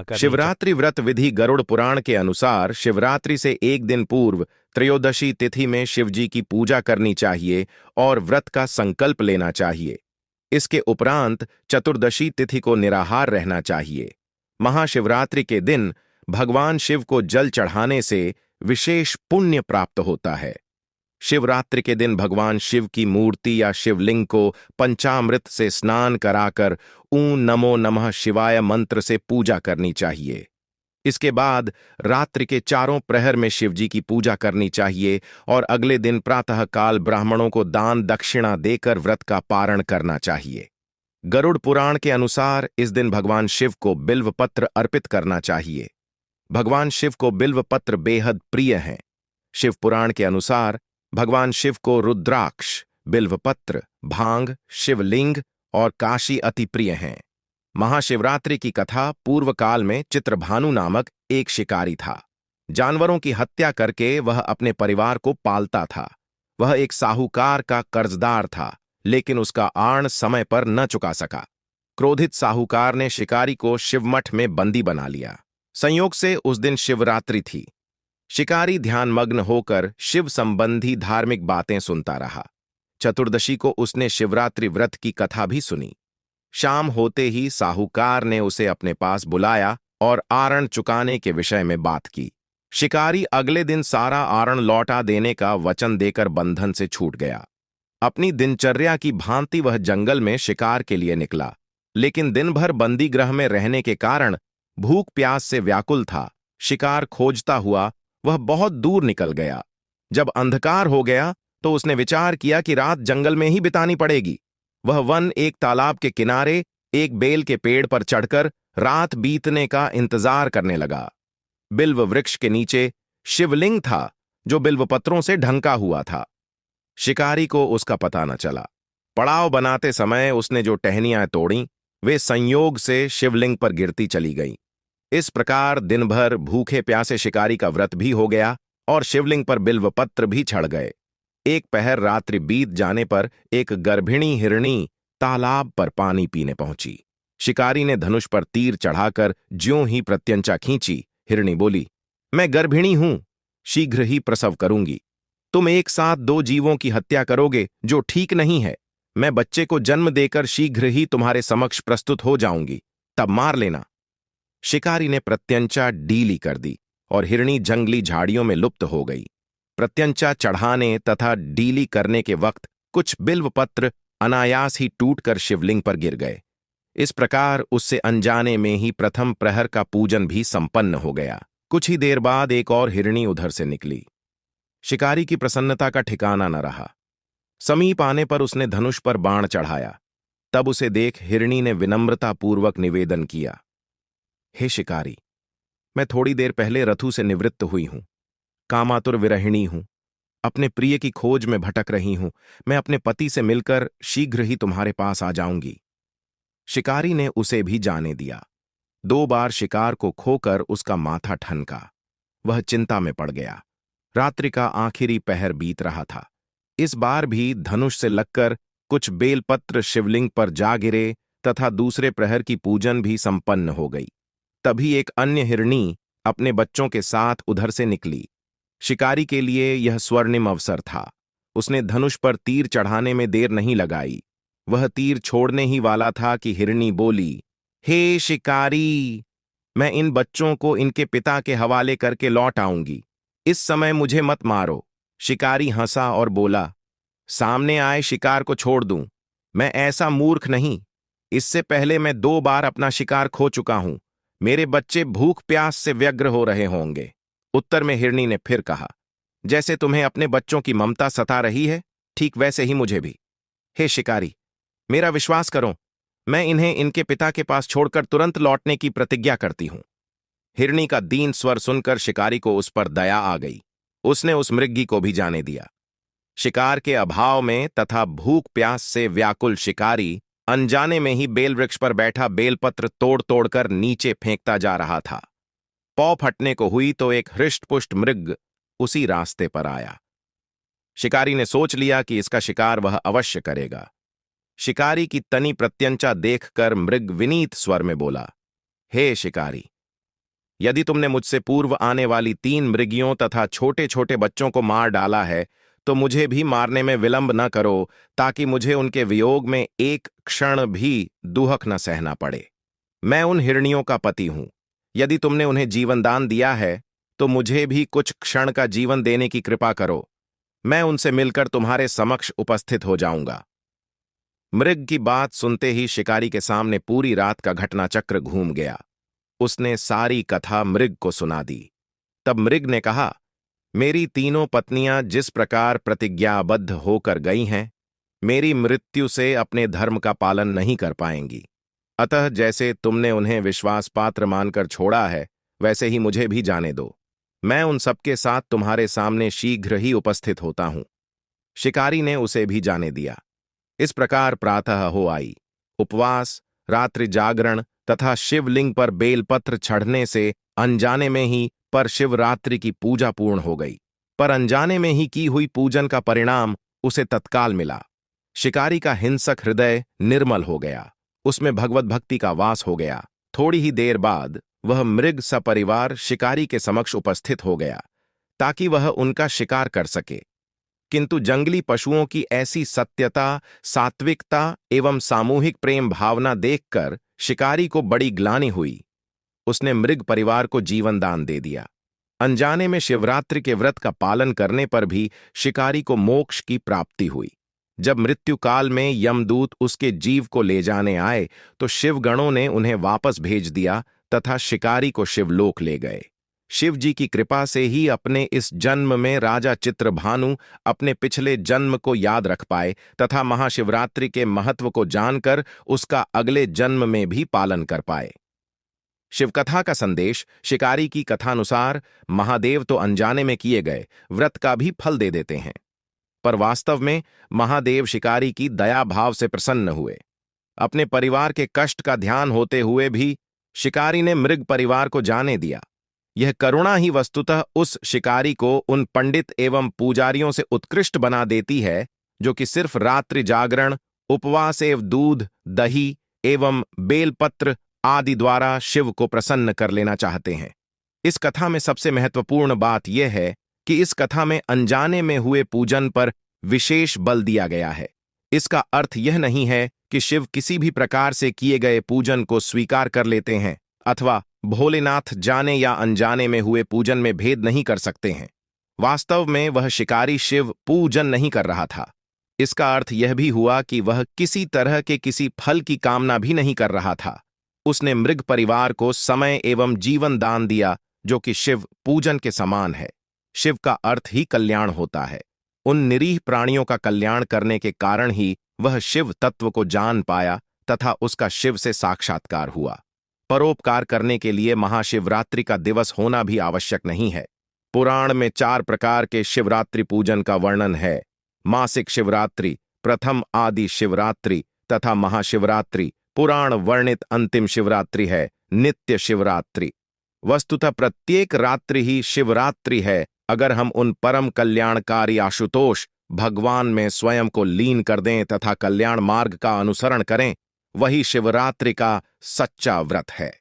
करनी चाहिए। शिवरात्रि व्रत विधि गरुड़ पुराण के अनुसार शिवरात्रि से एक दिन पूर्व त्रयोदशी तिथि में शिवजी की पूजा करनी चाहिए और व्रत का संकल्प लेना चाहिए। इसके उपरांत चतुर्दशी तिथि को निराहार रहना चाहिए। महाशिवरात्रि के दिन भगवान शिव को जल चढ़ाने से विशेष पुण्य प्राप्त होता है। शिवरात्रि के दिन भगवान शिव की मूर्ति या शिवलिंग को पंचामृत से स्नान कराकर ऊं नमो नमः शिवाय मंत्र से पूजा करनी चाहिए। इसके बाद रात्रि के चारों प्रहर में शिवजी की पूजा करनी चाहिए और अगले दिन प्रातःकाल ब्राह्मणों को दान दक्षिणा देकर व्रत का पारण करना चाहिए। गरुड़ पुराण के अनुसार इस दिन भगवान शिव को बिल्व पत्र अर्पित करना चाहिए। भगवान शिव को बिल्व पत्र बेहद प्रिय हैं। शिव पुराण के अनुसार भगवान शिव को रुद्राक्ष, बिल्वपत्र, भांग, शिवलिंग और काशी अति प्रिय हैं। महाशिवरात्रि की कथा पूर्व काल में चित्रभानु नामक एक शिकारी था। जानवरों की हत्या करके वह अपने परिवार को पालता था। वह एक साहूकार का कर्जदार था, लेकिन उसका आर्ण समय पर न चुका सका। क्रोधित साहूकार ने शिकारी को शिवमठ में बंदी बना लिया। संयोग से उस दिन शिवरात्रि थी। शिकारी ध्यानमग्न होकर शिव संबंधी धार्मिक बातें सुनता रहा। चतुर्दशी को उसने शिवरात्रि व्रत की कथा भी सुनी। शाम होते ही साहूकार ने उसे अपने पास बुलाया और आरण चुकाने के विषय में बात की। शिकारी अगले दिन सारा आरण लौटा देने का वचन देकर बंधन से छूट गया। अपनी दिनचर्या की भांति वह जंगल में शिकार के लिए निकला, लेकिन दिन भर बंदी गृह में रहने के कारण भूख प्यास से व्याकुल था। शिकार खोजता हुआ वह बहुत दूर निकल गया। जब अंधकार हो गया तो उसने विचार किया कि रात जंगल में ही बितानी पड़ेगी। वह वन एक तालाब के किनारे एक बेल के पेड़ पर चढ़कर रात बीतने का इंतजार करने लगा। बिल्व वृक्ष के नीचे शिवलिंग था, जो बिल्वपत्रों से ढंका हुआ था। शिकारी को उसका पता न चला। पड़ाव बनाते समय उसने जो टहनियां तोड़ी, वे संयोग से शिवलिंग पर गिरती चली गईं। इस प्रकार दिन भर भूखे प्यासे शिकारी का व्रत भी हो गया और शिवलिंग पर बिल्वपत्र भी चढ़ गए। एक पहर रात्रि बीत जाने पर एक गर्भिणी हिरणी तालाब पर पानी पीने पहुंची। शिकारी ने धनुष पर तीर चढ़ाकर ज्यों ही प्रत्यंचा खींची, हिरणी बोली, मैं गर्भिणी हूं, शीघ्र ही प्रसव करूंगी। तुम एक साथ दो जीवों की हत्या करोगे, जो ठीक नहीं है। मैं बच्चे को जन्म देकर शीघ्र ही तुम्हारे समक्ष प्रस्तुत हो जाऊंगी, तब मार लेना। शिकारी ने प्रत्यंचा डीली कर दी और हिरणी जंगली झाड़ियों में लुप्त हो गई। प्रत्यंचा चढ़ाने तथा डीली करने के वक्त कुछ बिल्वपत्र अनायास ही टूटकर शिवलिंग पर गिर गए। इस प्रकार उससे अनजाने में ही प्रथम प्रहर का पूजन भी संपन्न हो गया। कुछ ही देर बाद एक और हिरणी उधर से निकली। शिकारी की प्रसन्नता का ठिकाना न रहा। समीप आने पर उसने धनुष पर बाण चढ़ाया। तब उसे देख हिरणी ने विनम्रतापूर्वक निवेदन किया, हे शिकारी, मैं थोड़ी देर पहले रथु से निवृत्त हुई हूं। कामातुर विरहिणी हूं। अपने प्रिय की खोज में भटक रही हूं। मैं अपने पति से मिलकर शीघ्र ही तुम्हारे पास आ जाऊंगी। शिकारी ने उसे भी जाने दिया। 2 बार शिकार को खोकर उसका माथा ठनका। वह चिंता में पड़ गया। रात्रि का आखिरी पहर बीत रहा था। इस बार भी धनुष से लगकर कुछ बेलपत्र शिवलिंग पर जा गिरे तथा दूसरे प्रहर की पूजन भी संपन्न हो गई। तभी एक अन्य हिरणी अपने बच्चों के साथ उधर से निकली। शिकारी के लिए यह स्वर्णिम अवसर था। उसने धनुष पर तीर चढ़ाने में देर नहीं लगाई। वह तीर छोड़ने ही वाला था कि हिरणी बोली, हे शिकारी, मैं इन बच्चों को इनके पिता के हवाले करके लौट आऊंगी। इस समय मुझे मत मारो। शिकारी हंसा और बोला, सामने आए शिकार को छोड़ दूं। मैं ऐसा मूर्ख नहीं। इससे पहले मैं 2 बार अपना शिकार खो चुका हूं। मेरे बच्चे भूख प्यास से व्यग्र हो रहे होंगे। उत्तर में हिरणी ने फिर कहा, जैसे तुम्हें अपने बच्चों की ममता सता रही है, ठीक वैसे ही मुझे भी। हे शिकारी, मेरा विश्वास करो, मैं इन्हें इनके पिता के पास छोड़कर तुरंत लौटने की प्रतिज्ञा करती हूं। हिरणी का दीन स्वर सुनकर शिकारी को उस पर दया आ गई। उसने उस मृगी को भी जाने दिया। शिकार के अभाव में तथा भूख प्यास से व्याकुल शिकारी अनजाने में ही बेल वृक्ष पर बैठा बेलपत्र तोड़ तोड़कर नीचे फेंकता जा रहा था। पौ फटने को हुई तो एक हृष्टपुष्ट मृग उसी रास्ते पर आया। शिकारी ने सोच लिया कि इसका शिकार वह अवश्य करेगा। शिकारी की तनी प्रत्यंचा देखकर मृग विनीत स्वर में बोला, हे शिकारी, यदि तुमने मुझसे पूर्व आने वाली 3 मृगियों तथा छोटे छोटे बच्चों को मार डाला है तो मुझे भी मारने में विलंब न करो, ताकि मुझे उनके वियोग में एक क्षण भी दुहक न सहना पड़े। मैं उन हिरनियों का पति हूं। यदि तुमने उन्हें जीवन दान दिया है तो मुझे भी कुछ क्षण का जीवन देने की कृपा करो। मैं उनसे मिलकर तुम्हारे समक्ष उपस्थित हो जाऊंगा। मृग की बात सुनते ही शिकारी के सामने पूरी रात का घटनाचक्र घूम गया। उसने सारी कथा मृग को सुना दी। तब मृग ने कहा, मेरी तीनों पत्नियां जिस प्रकार प्रतिज्ञाबद्ध होकर गई हैं, मेरी मृत्यु से अपने धर्म का पालन नहीं कर पाएंगी। अतः जैसे तुमने उन्हें विश्वास पात्र मानकर छोड़ा है, वैसे ही मुझे भी जाने दो। मैं उन सबके साथ तुम्हारे सामने शीघ्र ही उपस्थित होता हूं। शिकारी ने उसे भी जाने दिया। इस प्रकार प्रातः हो आई। उपवास, रात्रि जागरण तथा शिवलिंग पर बेलपत्र चढ़ने से अनजाने में ही पर शिवरात्रि की पूजा पूर्ण हो गई। पर अनजाने में ही की हुई पूजन का परिणाम उसे तत्काल मिला। शिकारी का हिंसक हृदय निर्मल हो गया। उसमें भगवत भक्ति का वास हो गया। थोड़ी ही देर बाद वह मृग सपरिवार शिकारी के समक्ष उपस्थित हो गया, ताकि वह उनका शिकार कर सके। किंतु जंगली पशुओं की ऐसी सत्यता, सात्विकता एवं सामूहिक प्रेम भावना देखकर शिकारी को बड़ी ग्लानि हुई। उसने मृग परिवार को जीवन दान दे दिया। अनजाने में शिवरात्रि के व्रत का पालन करने पर भी शिकारी को मोक्ष की प्राप्ति हुई। जब मृत्यु काल में यमदूत उसके जीव को ले जाने आए तो शिवगणों ने उन्हें वापस भेज दिया तथा शिकारी को शिवलोक ले गए। शिव जी की कृपा से ही अपने इस जन्म में राजा चित्रभानु अपने पिछले जन्म को याद रख पाए तथा महाशिवरात्रि के महत्व को जानकर उसका अगले जन्म में भी पालन कर पाए। शिवकथा का संदेश। शिकारी की कथानुसार महादेव तो अनजाने में किए गए व्रत का भी फल दे देते हैं, पर वास्तव में महादेव शिकारी की दया भाव से प्रसन्न हुए। अपने परिवार के कष्ट का ध्यान होते हुए भी शिकारी ने मृग परिवार को जाने दिया। यह करुणा ही वस्तुतः उस शिकारी को उन पंडित एवं पुजारियों से उत्कृष्ट बना देती है जो कि सिर्फ रात्रि जागरण, उपवास एवं दूध, दही एवं बेलपत्र आदि द्वारा शिव को प्रसन्न कर लेना चाहते हैं। इस कथा में सबसे महत्वपूर्ण बात यह है कि इस कथा में अनजाने में हुए पूजन पर विशेष बल दिया गया है। इसका अर्थ यह नहीं है कि शिव किसी भी प्रकार से किए गए पूजन को स्वीकार कर लेते हैं अथवा भोलेनाथ जाने या अनजाने में हुए पूजन में भेद नहीं कर सकते हैं। वास्तव में वह शिकारी शिव पूजन नहीं कर रहा था। इसका अर्थ यह भी हुआ कि वह किसी तरह के किसी फल की कामना भी नहीं कर रहा था। उसने मृग परिवार को समय एवं जीवन दान दिया, जो कि शिव पूजन के समान है। शिव का अर्थ ही कल्याण होता है। उन निरीह प्राणियों का कल्याण करने के कारण ही वह शिव तत्व को जान पाया तथा उसका शिव से साक्षात्कार हुआ। परोपकार करने के लिए महाशिवरात्रि का दिवस होना भी आवश्यक नहीं है। पुराण में 4 प्रकार के शिवरात्रि पूजन का वर्णन है। मासिक शिवरात्रि, प्रथम आदि शिवरात्रि तथा महाशिवरात्रि। पुराण वर्णित अंतिम शिवरात्रि है नित्य शिवरात्रि। वस्तुतः प्रत्येक रात्रि ही शिवरात्रि है, अगर हम उन परम कल्याणकारी आशुतोष भगवान में स्वयं को लीन कर दें तथा कल्याण मार्ग का अनुसरण करें। वही शिवरात्रि का सच्चा व्रत है।